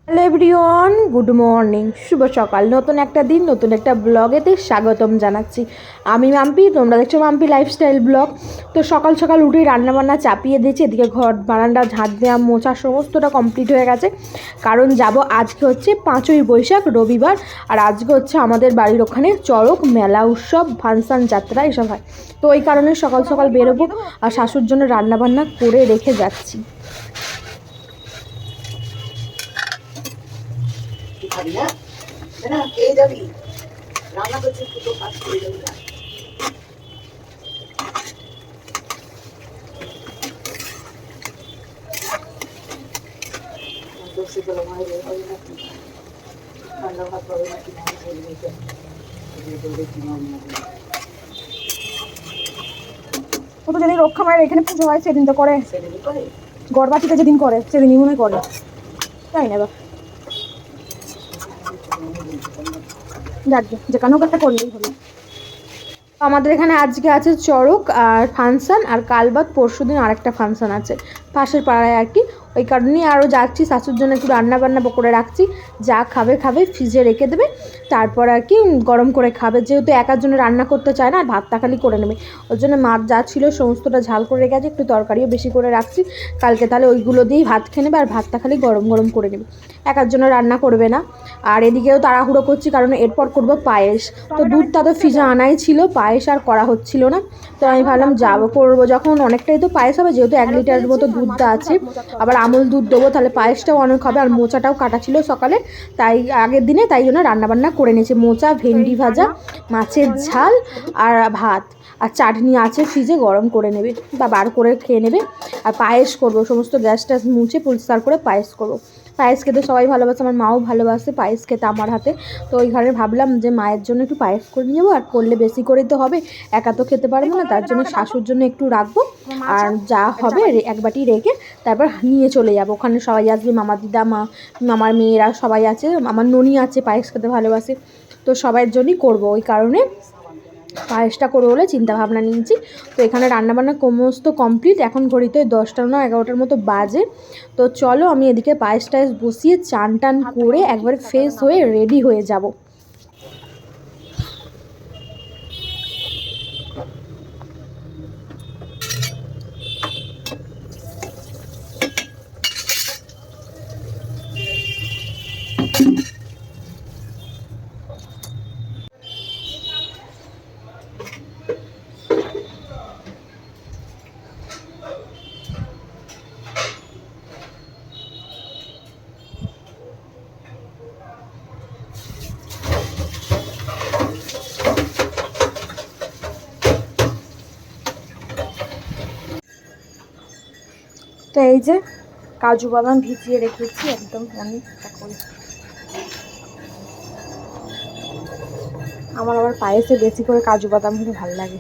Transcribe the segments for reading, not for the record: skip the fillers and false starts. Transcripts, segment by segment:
Hello everyone, good morning, শুভ সকাল। নতুন একটা দিন, নতুন একটা ব্লগেতে স্বাগতম জানাচ্ছি। আমি মাম্পি, তোমরা দেখছো মাম্পি লাইফস্টাইল ব্লগ। তো সকাল সকাল উঠেই রান্নাবান্না চাপিয়ে দিয়েছি। এদিকে ঘর বারান্দা ঝাঁট দেওয়া মোছা সমস্তটা কমপ্লিট হয়ে গেছে, কারণ যাব আজকে হচ্ছে 5ই বৈশাখ রবিবার। আর আজকে হচ্ছে আমাদের বাড়ির ওখানে চড়ক মেলা উৎসব, ফাংশন, যাত্রা এসব হয়। তো ওই কারণে সকাল সকাল বেরোবো আর শাশুর জন্য রান্নাবান্না করে রেখে যাচ্ছি। খাবি না না খেয়ে যাবি, রান্না করছিস দুটো কাজ করে যাবি না। ও তো যেদিন রক্ষা মায়ের এখানে পুজো হয় সেদিন তো করে, গড়বাটিতে যেদিন করে সেদিনই মনে করে, তাই না? যাক যে কেন একটা করলেই হলো। আমাদের এখানে আজকে আছে চড়ক আর ফাংশন, আর কাল বাদ পরশু দিন আরেকটা ফাংশন আছে পাশের পাড়ায় আর কি। ওই কারণেই আরও যাচ্ছি, শাশুর জন্য একটু রান্না বান্না করে রাখছি। যা খাবে খাবে, ফ্রিজে রেখে দেবে, তারপর আর কি গরম করে খাবে। যেহেতু একার জন্য রান্না করতে চায় না, আর ভাতটা খালি করে নেবে। ওর জন্য মাছ যা ছিল সমস্তটা ঝাল করে রেখে আছে, একটু তরকারিও বেশি করে রাখছি। কালকে তাহলে ওইগুলো দিয়েই ভাত খেয়ে নেবে, আর ভাতটা খালি গরম গরম করে নেবে, একার জন্য রান্না করবে না। আর এদিকেও তাড়াহুড়ো করছি, কারণ এরপর করবো পায়েস। তো দুধটা তো ফ্রিজে আনাই ছিল, পায়েস আর করা হচ্ছিল না। তো আমি ভাবলাম যাবো করবো যখন, অনেকটাই তো পায়েস হবে, যেহেতু 1 লিটারের মতো দুধটা আছে, আবার আমুল দুধ দেবো, তাহলে পায়েসটাও অনেক হবে। আর মোচাটাও কাটা ছিল সকালে, তাই আগের দিনে, তাই জন্য রান্নাবান্না করে নিয়েছি। মোচা, ভেন্ডি ভাজা, মাছের ঝাল আর ভাত, আর চাটনি আছে ফ্রিজে, গরম করে নেবে বা বার করে খেয়ে নেবে। আর পায়েস করবো, সমস্ত গ্যাস ট্যাস মুছে পরিষ্কার করে পায়েস করবো। পায়েস খেতে সবাই ভালোবাসে, আমার মাও ভালোবাসে পায়েস খেতে আমার হাতে। তো ওই ঘরে ভাবলাম যে মায়ের জন্য একটু পায়েস করে নিয়ে যাবো, আর করলে বেশি করেই তো হবে, একা তো খেতে পারবো না, তার জন্য শাশুর জন্য একটু রাখবো। আর যা হবে এক বাটি রেখে তারপর নিয়ে চলে যাবো। ওখানে সবাই আসবে, মামা দিদা, মামার মেয়েরা সবাই আছে, আমার ননি আছে পায়েস খেতে ভালোবাসে। তো সবাইয়ের জন্যই করবো, ওই কারণে পায়েসটা করবো বলে চিন্তা ভাবনা নিয়েছি। তো এখানে রান্নাবান্না সমস্ত কমপ্লিট, এখন ঘড়িতে 10টা না 11টার মতো বাজে। তো চলো আমি এদিকে পায়েস টায়েস বসিয়ে চান টান করে একবার ফ্রেশ হয়ে রেডি হয়ে যাব। তো এই যে কাজু বাদাম ভিজিয়ে রেখেছি একদম, আমি করি। আমার আবার পায়েসে বেশি করে কাজু বাদাম হলে ভালো লাগে।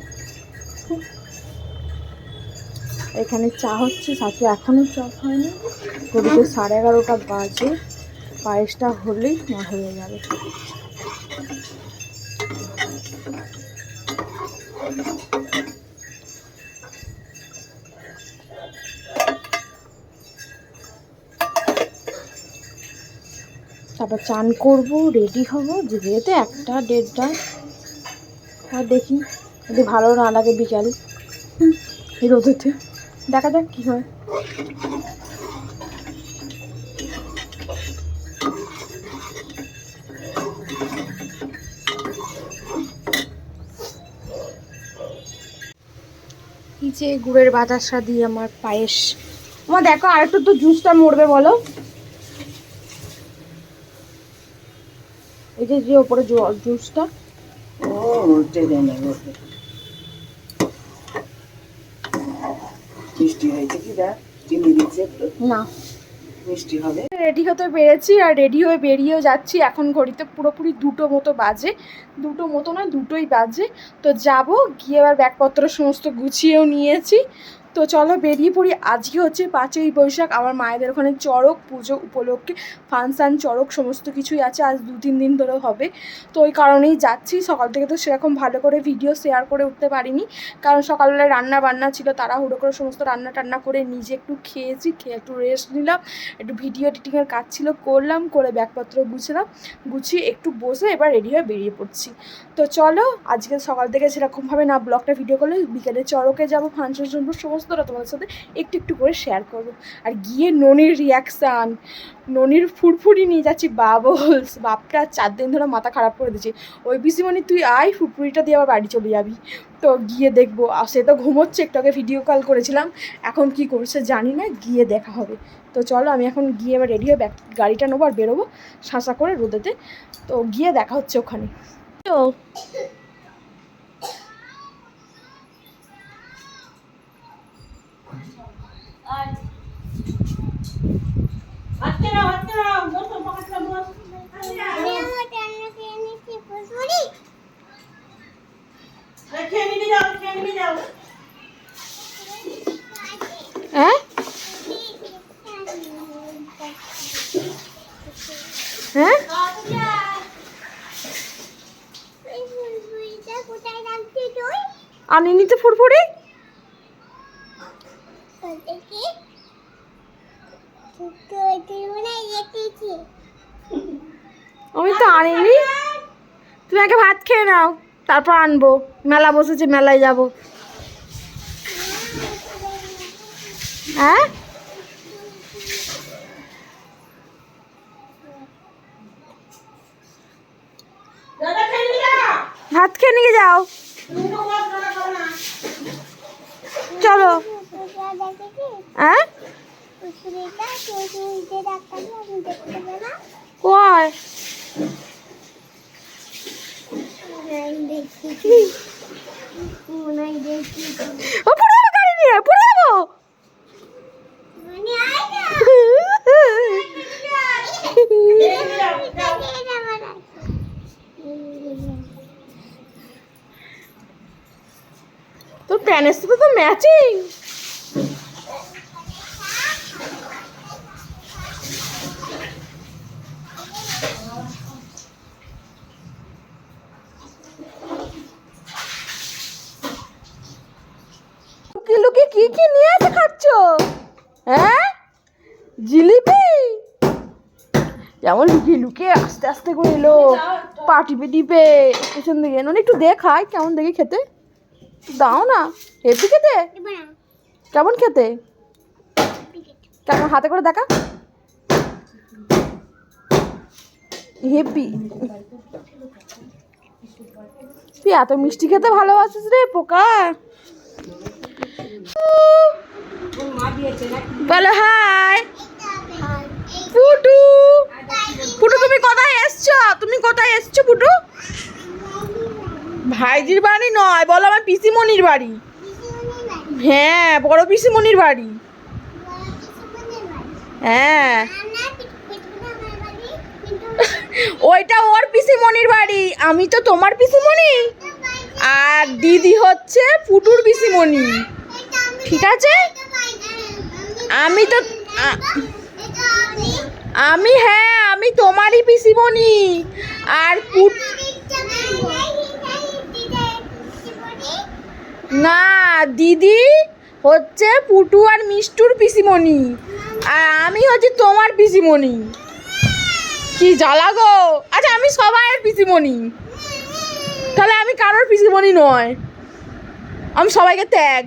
এখানে চা হচ্ছে, শাশু এখনও চা হয়নি, ঘড়িতে 11:30টা বাজে। পায়েসটা হলেই না হয়ে যাবে। তারপর চান করবো, রেডি হবো, যেতে 1টা 1:30টা। আর দেখি যদি ভালো না লাগে বিকাল এই রোদেতে, দেখা যাক কী হয়। এই যে গুড়ের বাতাসা দিয়ে আমার পায়েস। আমার দেখো আরেকটু তো জুসটা মরবে বলো, এই যে ওপরে জুসটা। না মিষ্টি হবে। রেডি হতে পেরেছি, আর রেডি হয়ে বেরিয়েও যাচ্ছি। এখন ঘড়িতে পুরোপুরি 2টো মতো বাজে, 2টো মতো না 2টোই বাজে। তো যাব, গিয়ে এবার ব্যাগপত্র সমস্ত গুছিয়েও নিয়েছি। তো চলো বেরিয়ে পড়ি। আজকে হচ্ছে 5ই বৈশাখ, আমার মায়েদের ওখানে চড়ক পুজো উপলক্ষে ফাংশান চড়ক সমস্ত কিছুই আছে, আজ 2-3 দিন ধরে হবে। তো ওই কারণেই যাচ্ছি। সকাল থেকে তো সেরকম ভালো করে ভিডিও শেয়ার করে উঠতে পারিনি, কারণ সকালবেলায় রান্না বান্না ছিল, তাড়াহুড়ো করে সমস্ত রান্না টান্না করে নিজে একটু খেয়েছি, খেয়ে একটু রেস্ট নিলাম, একটু ভিডিও এডিটিংয়ের কাজ ছিল করলাম, করে ব্যাগপত্র গুছলাম, গুছিয়ে একটু বসে এবার রেডি হয়ে বেরিয়ে পড়ছি। তো চলো আজকে সকাল থেকে সেরকমভাবে না ব্লগটা ভিডিও করলে, বিকেলে চড়কে যাবো, ফাংশন সমস্তটা তোমাদের সাথে একটু একটু করে শেয়ার করবো। আর গিয়ে ননির রিয়াকশান, ননির ফুরফুরি নিয়ে যাচ্ছি বাবলস, বাপটা 4 দিন ধরে মাথা খারাপ করে দিচ্ছে। ওই পিসিমণি তুই আয়, ফুরফুরিটা দিয়ে আবার বাড়ি চলে যাবি। তো গিয়ে দেখবো। আর সে তো ঘুমোচ্ছে, একটু আগে ভিডিও কল করেছিলাম, এখন কি করছে জানি না, গিয়ে দেখা হবে। তো চলো আমি এখন গিয়ে এবার রেডি হয়ে গাড়িটা নেবো আর বেরোবো শাঁসা করে রোদেতে। তো গিয়ে দেখা হচ্ছে ওখানে। তো হ্যাঁ হ্যাঁ আনিনি তো ফুরফুরি, আমি তো আনিনি। তুমি আগে ভাত খেয়ে নাও, তারপর আনবো। মেলা বসেছে, মেলায় যাব। হ্যাঁ ভাত খেয়ে নিয়ে যাও, চলো। হ্যাঁ কয় ও পড়ে যাবো, গাড়ি নিয়ে পড়ে যাবো। তোর প্যানের সাথে তো ম্যাচিং। লুকিয়ে কি কি নিয়ে এসে খাচ্ছ? হ্যাঁ জিলিপি, যেমন লুকিয়ে লুকিয়ে আস্তে আস্তে করে এলো, পা টিপে টিপে পেছন দিকে। নন একটু দেখায় কেমন দেখি খেতে, দাও না। হেপি খেতে, কেমন খেতে, কেমন হাতে করে দেখা। হেপি, তুই এত মিষ্টি খেতে ভালোবাসিস রে পোকা। বলো হাই। ফুটু, ফুটু তুমি কোথায় এসছো? তুমি কোথায় এসছো ফুটু? ভাইজির বাড়ি নয়, বলো আমার পিসিমণির বাড়ি। হ্যাঁ বড় পিসিমণির বাড়ি। হ্যাঁ ওইটা ওর পিসিমণির বাড়ি, আমি তো তোমার পিসিমণি, আর দিদি হচ্ছে ফুটুর পিসিমণি। ঠিক আছে, আমি তো আমি হ্যাঁ আমি তোমারই পিসিমণি। আর না, দিদি হচ্ছে পুটু আর মিষ্টুর পিসিমণি, আর আমি হচ্ছে তোমার পিসিমণি। কি জ্বালা গো। আচ্ছা আমি সবাইয়ের পিসিমণি, তাহলে আমি কারোর পিসিমণি নয়, আমি সবাইকে ত্যাগ।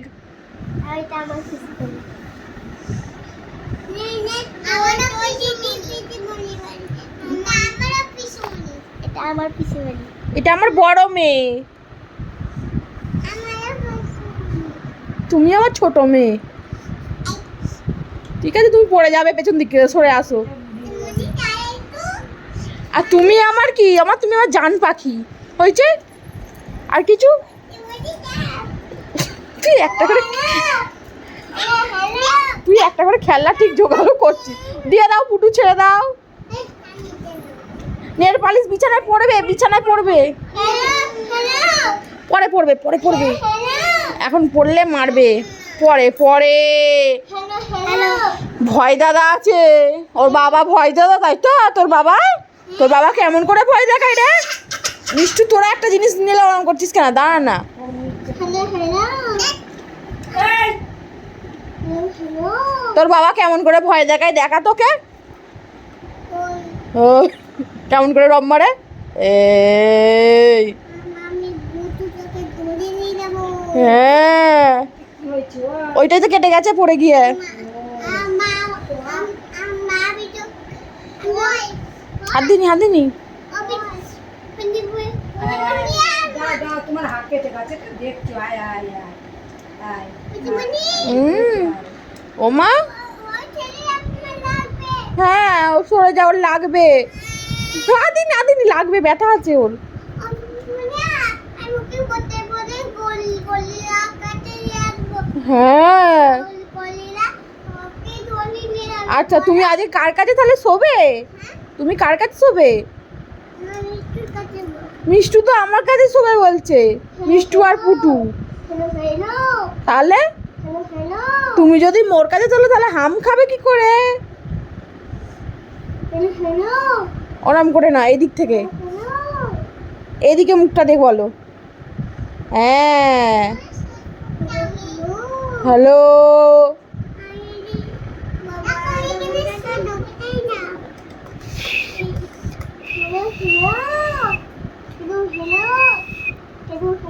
এটা আমার বড় মেয়ে, তুমি আমার ছোট মেয়ে। ঠিক আছে তুমি পড়ে যাবে, পেছন দিকে সরে আসো। আর তুমি আমার কি, তুমি আমার জান পাখি হয়েছে। আর কিছু তুই একটা করে খেলনা ঠিক জোগাড় করছিস। দিয়ে দাও পুটু, ছেড়ে দাও। নেল পালিশ বিছানায় পড়বে, বিছানায় পড়বে, পরে পড়বে, পরে পড়বে, এখন পড়লে মারবে। পরে পরে ভয় দাদা আছে, ওর বাবা ভয় দাদা, তাই তো? তোর বাবা কেমন করে ভয় দেখায় রে? মিষ্টু তোরা একটা জিনিস নিলে ওরম করছিস কেন? দাঁড়া না। তোর বাবা কেমন করে ভয় দেখায় দেখা তোকে। ও কেমন করে রব মারে? এই হ্যাঁ, ওইটাই তো কেটে গেছে পড়ে গিয়ে। হাত দিনি ও মা, হ্যাঁ ও সরে যাওয়ার লাগবে। আদিনি লাগবে, ব্যথা আছে ওর। হ্যাঁ আচ্ছা, তুমি আজকে কার কাছে তাহলে শোবে? তুমি কার কাছে শোবে? মিষ্টু তো আমার কাছে শোবে বলছে, মিষ্টু আর পুটু। তাহলে তুমি যদি মোর কাছে চলো তাহলে হাম খাবে কি করে? ওরম করে না, এদিক থেকে, এদিকে মুখটা দেখ, বলো হ্যাঁ। হ্যালো,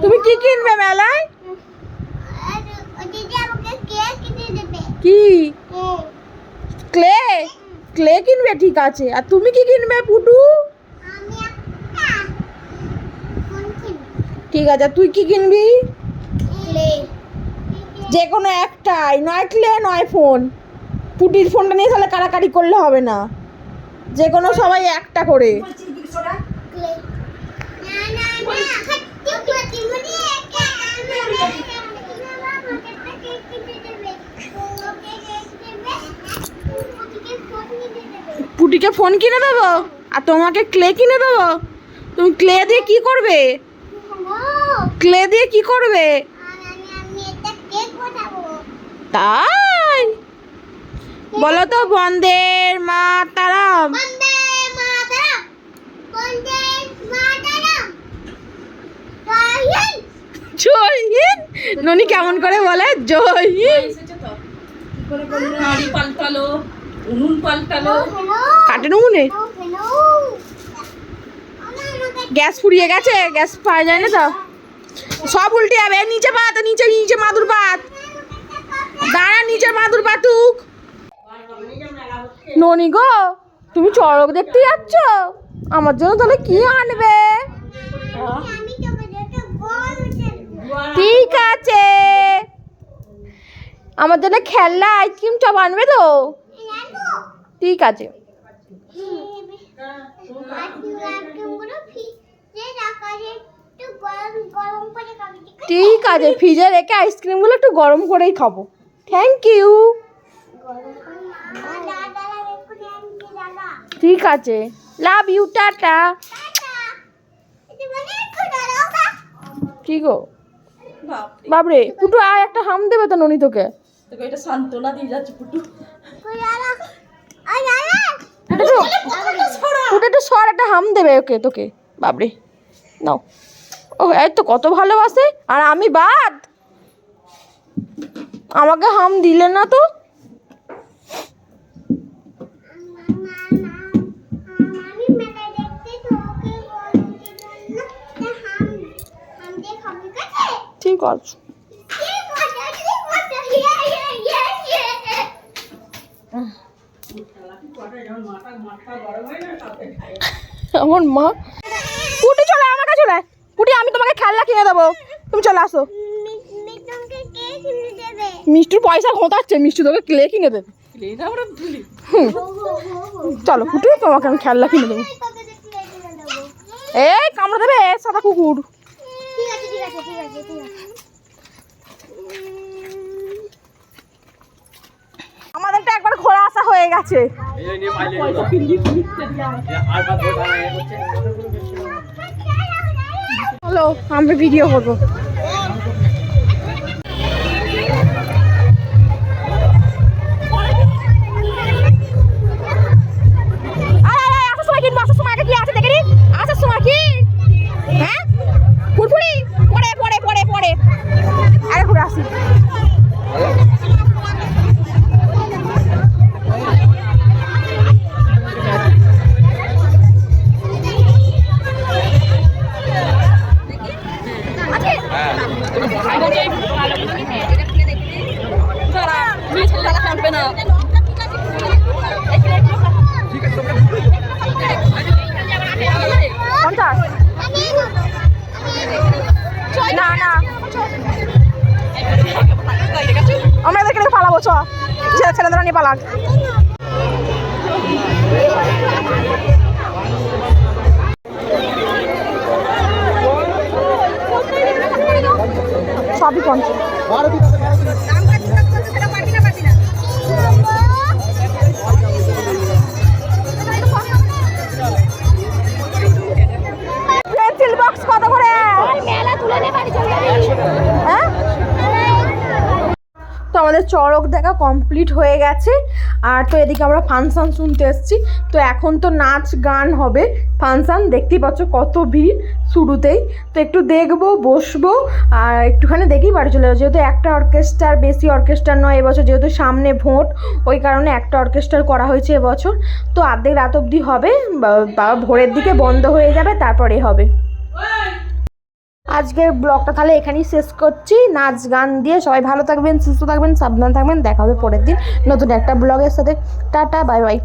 তুমি কি কিনবে মেলায়? কি ক্লে কিনবে? ঠিক আছে। আর তুমি কি কিনবে পুটু? ঠিক আছে, তুই কি কিনবি? যে কোনো একটাই, নয় ক্লে নয় ফোন। পুটির ফোনটা নিয়ে তাহলে কাড়াকাড়ি করলে হবে না, যে কোনো সবাই একটা করে। পুটিকে ফোন কিনে দেবো আর তোমাকে ক্লে কিনে দেবো। তুমি ক্লে দিয়ে কি করবে? ক্লে দিয়ে কি করবে? তাই বলো তো, বন্দের মাতারাম। জয় হিন্দ। ননি কেমন করে বলে জয় হিন্দ? কাটেন উনুনে গ্যাস ফুরিয়ে গেছে, গ্যাস পাওয়া যায় না তো, সব উল্টে যাবে। নিচে পাত, নিচে মাদুর পাত, দাঁড়া, নিচে মাদুর পাতুক। ননি গো, তুমি চড়ক দেখতে যাচ্ছ? আমার জন্য তাহলে কি আনবে? ঠিক আছে, আমার জন্য খেলনা আইসক্রিম চপ আনবে তো? ঠিক আছে। ঠিক আছে, ফ্রিজে রেখে আইসক্রিমগুলো একটু গরম করেই খাবো। Thank you. ঠিক আছে, লাভ ইউ, টাটা। কি গো বাবরে, পুটু আর একটা হাম দেবে তো ননি তোকে। এটা সান্ত্বনা দিয়ে যাচ্ছে পুটু। পুটু একটু সর, একটা হাম দেবে ওকে, তোকে। বাবরে নাও। ও এই তো কত ভালোবাসে, আর আমি বাদ, আমাকে হাম দিলে না তো। ঠিক আছে, আমার মা। পুটি চলে আমার কাছে, চলে পুটি, আমি তোমাকে খেলনা কিনে দেবো, তুমি চলে আসো। মিষ্টির পয়সা ঘোঁটাচ্ছে, মিষ্টি তোকে ক্লে কিনে দেবে। চলো পুটি, তোমাকে আমি খেলনা কিনে দেবো। এই কামড়ে দেবে সাদা কুকুর। আমাদেরটা একবার ঘোরা আসা হয়ে গেছে। হ্যালো, আমরা ভিডিও করবো। নিয়ে পালা। সবই 50। পেন্সিল বক্স কত করে? হ্যাঁ, তো আমাদের চড়ক দেখা কমপ্লিট হয়ে গেছে। আর তো এদিকে আমরা ফাংশন শুনতে এসেছি। তো এখন তো নাচ গান হবে, ফাংশন দেখতেই পাচ্ছ কত ভিড় শুরুতেই। তো একটু দেখবো, বসবো, আর একটুখানি দেখেই বাড়ি চলে যাবো। যেহেতু একটা অর্কেস্ট্রার, বেশি অর্কেস্ট্রার নয় এবছর, যেহেতু সামনে ভোট, ওই কারণে একটা অর্কেস্ট্রার করা হয়েছে এবছর। তো অর্ধেক রাত অবধি হবে, বা ভোরের দিকে বন্ধ হয়ে যাবে, তারপরে হবে। আজকের ব্লগটা তাহলে এখানেই শেষ করছি, নাচ গান দিয়ে। সবাই ভালো থাকবেন, সুস্থ থাকবেন, সাবধান থাকবেন। দেখা হবে পরের দিন নতুন একটা ব্লগের সাথে। Tata, bye bye.